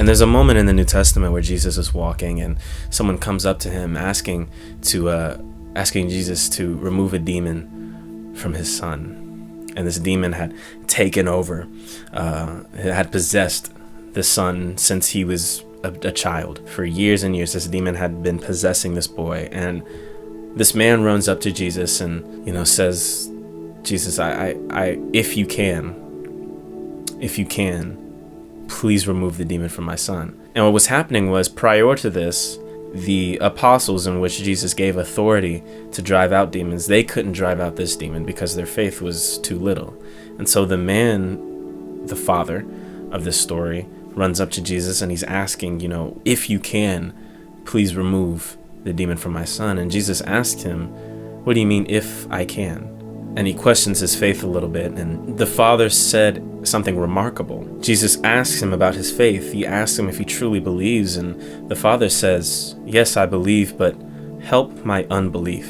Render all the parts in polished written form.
And there's a moment in the New Testament where Jesus is walking and someone comes up to him asking Jesus to remove a demon from his son. And this demon had taken over, had possessed the son since he was a child. For years and years, this demon had been possessing this boy. And this man runs up to Jesus and, says, Jesus, I if you can, please remove the demon from my son. And what was happening was, prior to this, the apostles, in which Jesus gave authority to drive out demons, they couldn't drive out this demon because their faith was too little. And so the man, the father of this story, runs up to Jesus and he's asking, if you can, please remove the demon from my son. And Jesus asked him, what do you mean, if I can? And he questions his faith a little bit. And the father said something remarkable. Jesus asks him about his faith. He asks him if he truly believes. And the father says, yes, I believe, but help my unbelief.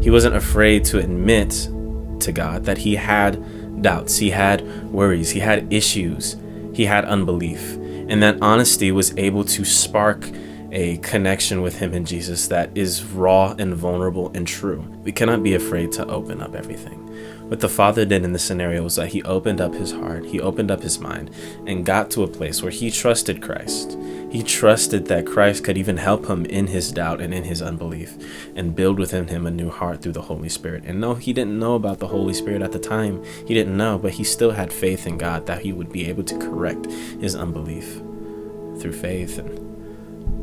He wasn't afraid to admit to God that he had doubts, he had worries, he had issues, he had unbelief. And that honesty was able to spark a connection with him and Jesus that is raw and vulnerable and true. We cannot be afraid to open up everything. What the father did in this scenario was that he opened up his heart, he opened up his mind, and got to a place where he trusted Christ. He trusted that Christ could even help him in his doubt and in his unbelief, and build within him a new heart through the Holy Spirit. And no, he didn't know about the Holy Spirit at the time. He didn't know, but he still had faith in God that he would be able to correct his unbelief through faith and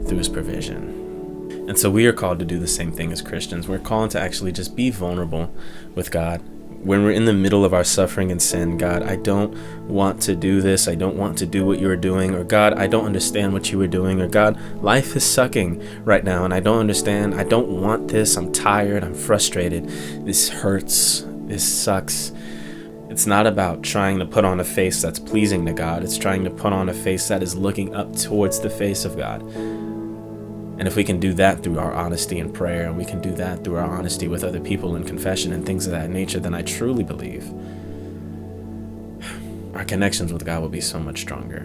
through his provision. And so we are called to do the same thing as Christians. We're called to actually just be vulnerable with God. When we're in the middle of our suffering and sin, God, I don't want to do this. I don't want to do what you're doing. Or God, I don't understand what you were doing. Or God, life is sucking right now and I don't understand. I don't want this. I'm tired. I'm frustrated. This hurts. This sucks. It's not about trying to put on a face that's pleasing to God. It's trying to put on a face that is looking up towards the face of God. And if we can do that through our honesty in prayer, and we can do that through our honesty with other people in confession and things of that nature, then I truly believe our connections with God will be so much stronger.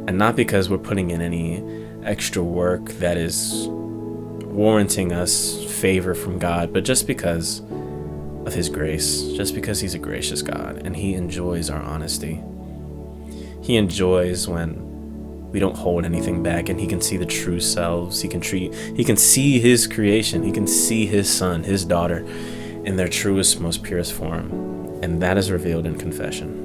And not because we're putting in any extra work that is warranting us favor from God, but just because of his grace, just because he's a gracious God and he enjoys our honesty. He enjoys when we don't hold anything back, and he can see the true selves. He can see his creation. He can see his son, his daughter in their truest, most purest form. And that is revealed in confession.